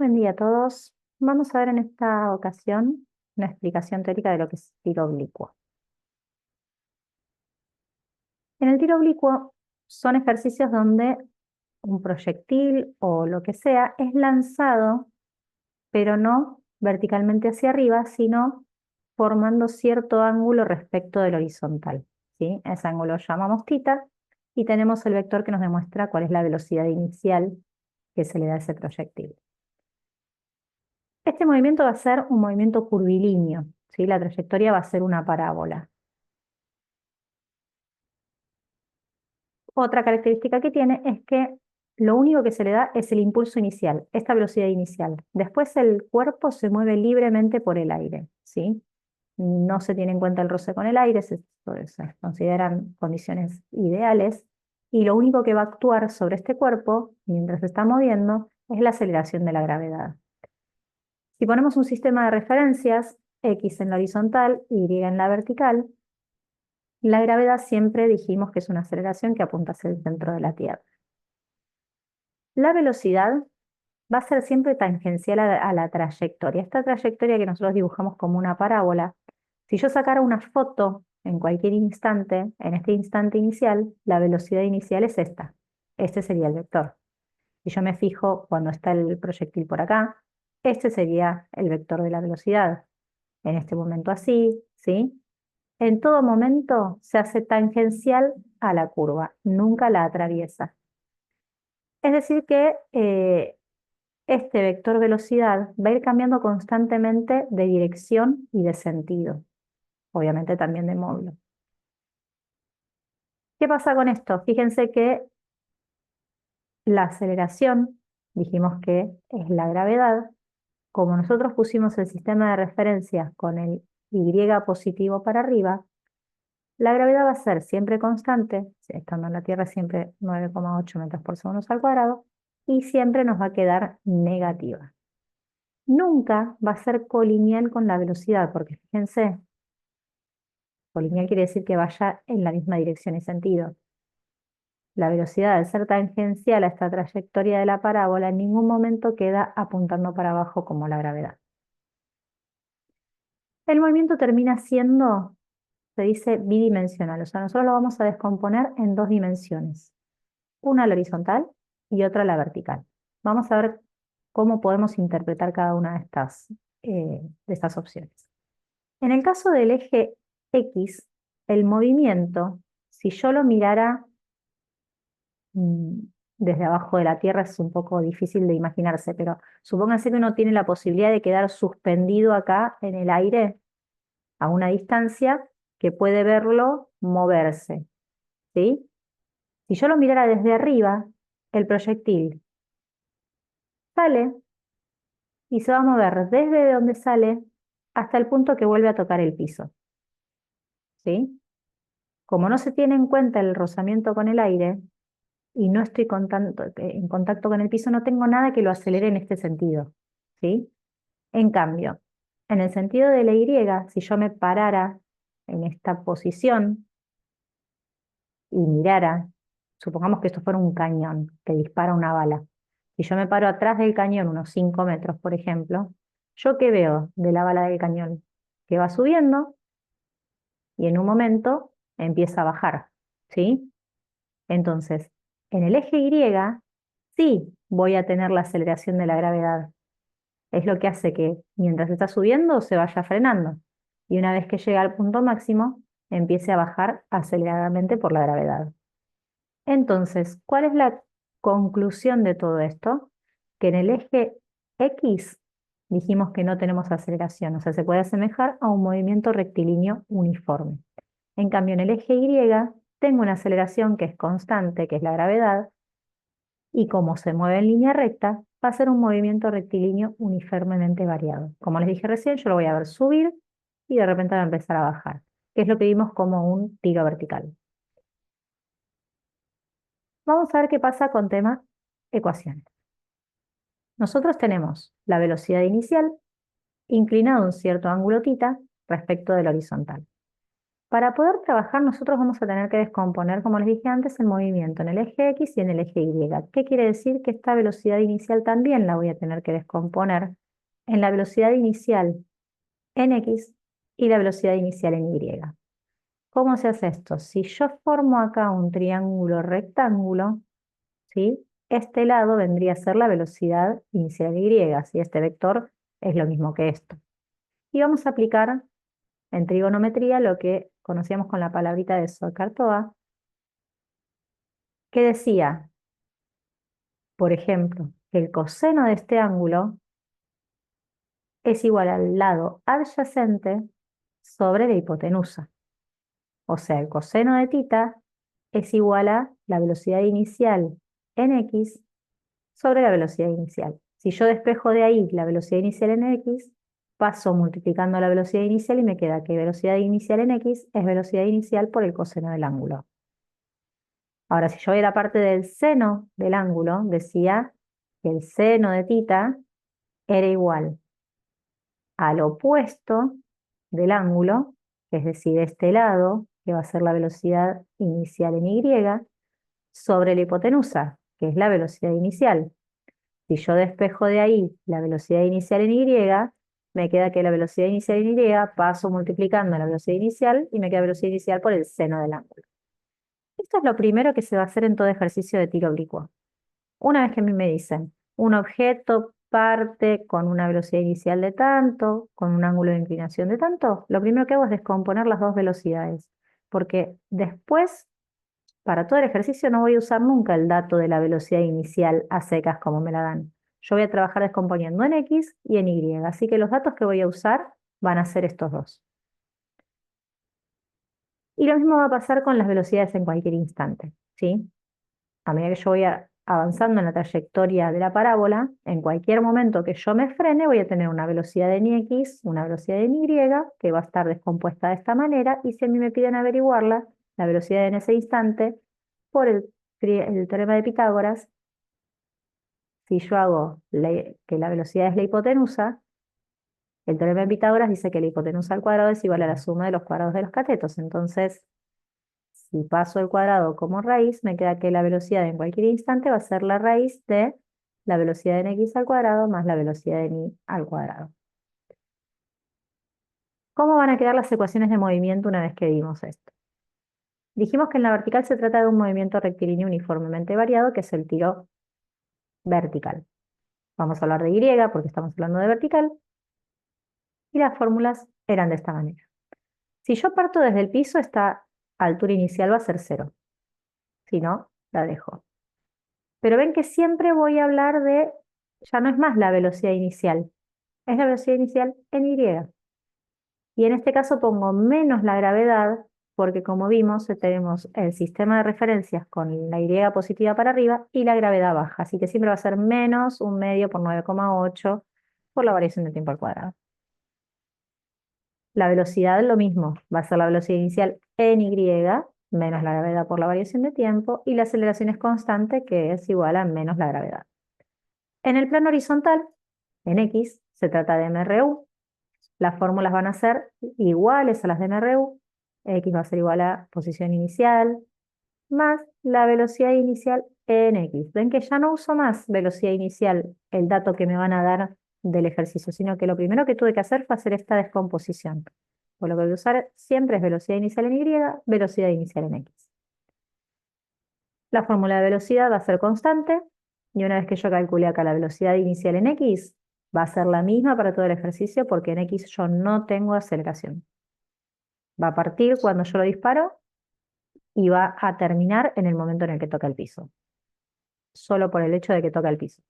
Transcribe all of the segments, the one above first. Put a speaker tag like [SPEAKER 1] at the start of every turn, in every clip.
[SPEAKER 1] Buen día a todos. Vamos a ver en esta ocasión una explicación teórica de lo que es tiro oblicuo. En el tiro oblicuo son ejercicios donde un proyectil o lo que sea es lanzado, pero no verticalmente hacia arriba, sino formando cierto ángulo respecto del horizontal, ¿sí? Ese ángulo lo llamamos θ y tenemos el vector que nos demuestra cuál es la velocidad inicial que se le da a ese proyectil. Este movimiento va a ser un movimiento curvilíneo, ¿sí? La trayectoria va a ser una parábola. Otra característica que tiene es que lo único que se le da es el impulso inicial, esta velocidad inicial. Después el cuerpo se mueve libremente por el aire, ¿sí? No se tiene en cuenta el roce con el aire, se consideran condiciones ideales, y lo único que va a actuar sobre este cuerpo, mientras se está moviendo, es la aceleración de la gravedad. Si ponemos un sistema de referencias, X en la horizontal, Y en la vertical, la gravedad siempre dijimos que es una aceleración que apunta hacia el centro de la Tierra. La velocidad va a ser siempre tangencial a la trayectoria. Esta trayectoria que nosotros dibujamos como una parábola, si yo sacara una foto en cualquier instante, en este instante inicial, la velocidad inicial es esta. Este sería el vector. Si yo me fijo cuando está el proyectil por acá, este sería el vector de la velocidad. En este momento así, ¿sí? En todo momento se hace tangencial a la curva, nunca la atraviesa. Es decir que este vector velocidad va a ir cambiando constantemente de dirección y de sentido, obviamente también de módulo. ¿Qué pasa con esto? Fíjense que la aceleración, dijimos que es la gravedad, como nosotros pusimos el sistema de referencia con el Y positivo para arriba, la gravedad va a ser siempre constante, estando en la Tierra siempre 9,8 metros por segundo al cuadrado, y siempre nos va a quedar negativa. Nunca va a ser colineal con la velocidad, porque fíjense, colineal quiere decir que vaya en la misma dirección y sentido. La velocidad, al ser tangencial a esta trayectoria de la parábola, en ningún momento queda apuntando para abajo como la gravedad. El movimiento termina siendo, se dice bidimensional, o sea, nosotros lo vamos a descomponer en dos dimensiones, una a la horizontal y otra a la vertical. Vamos a ver cómo podemos interpretar cada una de estas opciones. En el caso del eje X, el movimiento, si yo lo mirara mm, desde abajo de la Tierra, es un poco difícil de imaginarse, pero supónganse que uno tiene la posibilidad de quedar suspendido acá en el aire a una distancia que puede verlo moverse, ¿sí? Si yo lo mirara desde arriba, el proyectil sale y se va a mover desde donde sale hasta el punto que vuelve a tocar el piso, ¿sí? Como no se tiene en cuenta el rozamiento con el aire y no estoy en contacto con el piso, no tengo nada que lo acelere en este sentido, ¿sí? En cambio, en el sentido de la Y, si yo me parara en esta posición y mirara, supongamos que esto fuera un cañón que dispara una bala, si yo me paro atrás del cañón unos 5 metros, por ejemplo, ¿yo qué veo de la bala del cañón? Que va subiendo y en un momento empieza a bajar, ¿sí? Entonces, en el eje Y sí voy a tener la aceleración de la gravedad. Es lo que hace que mientras está subiendo se vaya frenando. Y una vez que llega al punto máximo, empiece a bajar aceleradamente por la gravedad. Entonces, ¿cuál es la conclusión de todo esto? Que en el eje X dijimos que no tenemos aceleración, o sea, se puede asemejar a un movimiento rectilíneo uniforme. En cambio, en el eje Y tengo una aceleración que es constante, que es la gravedad, y como se mueve en línea recta, va a ser un movimiento rectilíneo uniformemente variado. Como les dije recién, yo lo voy a ver subir y de repente va a empezar a bajar, que es lo que vimos como un tiro vertical. Vamos a ver qué pasa con tema ecuaciones. Nosotros tenemos la velocidad inicial inclinada a un cierto ángulo θ respecto del horizontal. Para poder trabajar, nosotros vamos a tener que descomponer, como les dije antes, el movimiento en el eje X y en el eje Y. ¿Qué quiere decir? Que esta velocidad inicial también la voy a tener que descomponer en la velocidad inicial en X y la velocidad inicial en Y. ¿Cómo se hace esto? Si yo formo acá un triángulo rectángulo, ¿sí? Este lado vendría a ser la velocidad inicial en Y, ¿sí? Este vector es lo mismo que esto. Y vamos a aplicar en trigonometría lo que conocíamos con la palabrita de Socrates, que decía, por ejemplo, que el coseno de este ángulo es igual al lado adyacente sobre la hipotenusa. O sea, el coseno de tita es igual a la velocidad inicial en X sobre la velocidad inicial. Si yo despejo de ahí la velocidad inicial en X, paso multiplicando la velocidad inicial y me queda que velocidad inicial en X es velocidad inicial por el coseno del ángulo. Ahora, si yo voy a la parte del seno del ángulo, decía que el seno de tita era igual al opuesto del ángulo, es decir, este lado, que va a ser la velocidad inicial en Y, sobre la hipotenusa, que es la velocidad inicial. Si yo despejo de ahí la velocidad inicial en Y, me queda que la velocidad inicial en Y paso multiplicando la velocidad inicial y me queda velocidad inicial por el seno del ángulo. Esto es lo primero que se va a hacer en todo ejercicio de tiro oblicuo. Una vez que a mí me dicen, un objeto parte con una velocidad inicial de tanto, con un ángulo de inclinación de tanto, lo primero que hago es descomponer las dos velocidades, porque después, para todo el ejercicio, no voy a usar nunca el dato de la velocidad inicial a secas como me la dan. Yo voy a trabajar descomponiendo en X y en Y, así que los datos que voy a usar van a ser estos dos. Y lo mismo va a pasar con las velocidades en cualquier instante, ¿sí? A medida que yo voy avanzando en la trayectoria de la parábola, en cualquier momento que yo me frene, voy a tener una velocidad en X, una velocidad en Y, que va a estar descompuesta de esta manera, y si a mí me piden averiguarla, la velocidad en ese instante, por el teorema de Pitágoras, si yo hago que la velocidad es la hipotenusa, el teorema de Pitágoras dice que la hipotenusa al cuadrado es igual a la suma de los cuadrados de los catetos. Entonces, si paso el cuadrado como raíz, me queda que la velocidad en cualquier instante va a ser la raíz de la velocidad en x al cuadrado más la velocidad en y al cuadrado. ¿Cómo van a quedar las ecuaciones de movimiento una vez que vimos esto? Dijimos que en la vertical se trata de un movimiento rectilíneo uniformemente variado, que es el tiro vertical. Vamos a hablar de Y porque estamos hablando de vertical, y las fórmulas eran de esta manera. Si yo parto desde el piso, esta altura inicial va a ser 0. Si no, la dejo. Pero ven que siempre voy a hablar de, ya no es más la velocidad inicial, es la velocidad inicial en Y. Y en este caso pongo menos la gravedad, porque como vimos, tenemos el sistema de referencias con la Y positiva para arriba y la gravedad baja. Así que siempre va a ser menos 1/2 por 9,8 por la variación de tiempo al cuadrado. La velocidad lo mismo, va a ser la velocidad inicial en Y, menos la gravedad por la variación de tiempo, y la aceleración es constante, que es igual a menos la gravedad. En el plano horizontal, en X, se trata de MRU. Las fórmulas van a ser iguales a las de MRU. X va a ser igual a posición inicial más la velocidad inicial en X. Ven que ya no uso más velocidad inicial, el dato que me van a dar del ejercicio, sino que lo primero que tuve que hacer fue hacer esta descomposición. Por lo que voy a usar siempre es velocidad inicial en Y, velocidad inicial en X. La fórmula de velocidad va a ser constante, y una vez que yo calcule acá la velocidad inicial en X, va a ser la misma para todo el ejercicio porque en X yo no tengo aceleración. Va a partir cuando yo lo disparo y va a terminar en el momento en el que toca el piso. Solo por el hecho de que toca el piso.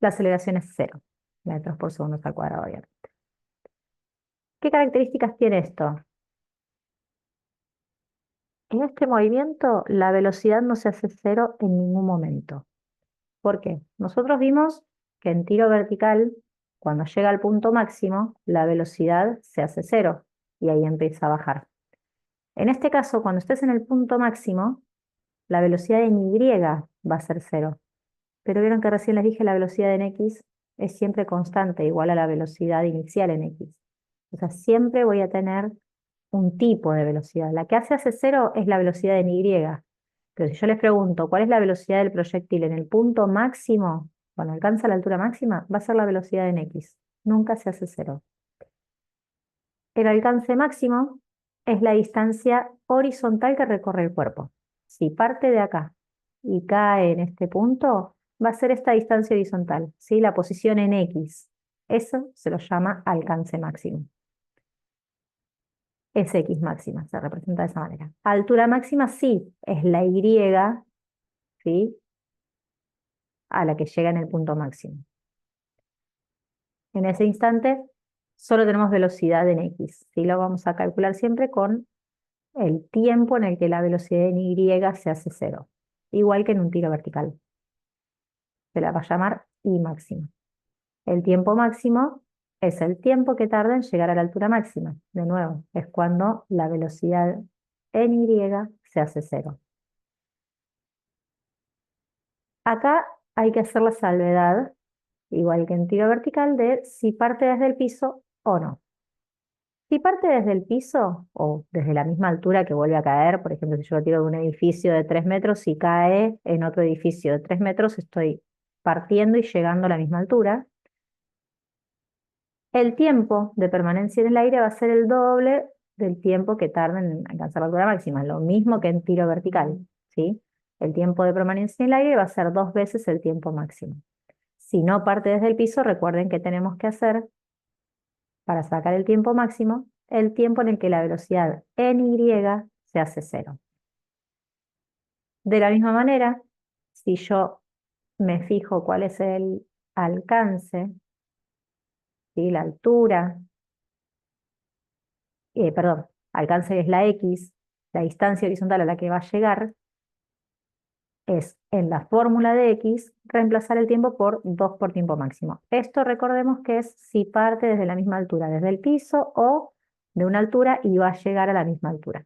[SPEAKER 1] La aceleración es 0 metros por segundo al cuadrado, obviamente. ¿Qué características tiene esto? En este movimiento la velocidad no se hace 0 en ningún momento. ¿Por qué? Nosotros vimos que en tiro vertical, cuando llega al punto máximo, la velocidad se hace 0 y ahí empieza a bajar. En este caso, cuando estés en el punto máximo, la velocidad en Y va a ser 0. Pero vieron que recién les dije la velocidad en X es siempre constante, igual a la velocidad inicial en X. O sea, siempre voy a tener un tipo de velocidad. La que hace 0 es la velocidad en Y. Pero si yo les pregunto cuál es la velocidad del proyectil en el punto máximo, cuando alcanza la altura máxima, va a ser la velocidad en X. Nunca se hace 0. El alcance máximo es la distancia horizontal que recorre el cuerpo. Si parte de acá y cae en este punto, va a ser esta distancia horizontal, ¿sí? La posición en X. Eso se lo llama alcance máximo. Es X máxima, se representa de esa manera. Altura máxima sí, es la Y, ¿sí? A la que llega en el punto máximo. En ese instante solo tenemos velocidad en X, ¿sí? Lo vamos a calcular siempre con el tiempo en el que la velocidad en Y se hace 0. Igual que en un tiro vertical. Se la va a llamar I máxima. El tiempo máximo es el tiempo que tarda en llegar a la altura máxima. De nuevo, es cuando la velocidad en Y se hace 0. Acá hay que hacer la salvedad, igual que en tiro vertical, de si parte desde el piso o no. Si parte desde el piso o desde la misma altura que vuelve a caer, por ejemplo, si yo lo tiro de un edificio de 3 metros y cae en otro edificio de 3 metros, estoy partiendo y llegando a la misma altura. El tiempo de permanencia en el aire va a ser el doble del tiempo que tarda en alcanzar la altura máxima, lo mismo que en tiro vertical, ¿sí? El tiempo de permanencia en el aire va a ser 2 veces el tiempo máximo. Si no parte desde el piso, recuerden que tenemos que hacer, para sacar el tiempo máximo, el tiempo en el que la velocidad en Y se hace 0. De la misma manera, si yo me fijo cuál es el alcance, ¿sí? La altura, perdón, alcance es la X, la distancia horizontal a la que va a llegar, es en la fórmula de X reemplazar el tiempo por 2 por tiempo máximo. Esto recordemos que es si parte desde la misma altura, desde el piso o de una altura y va a llegar a la misma altura.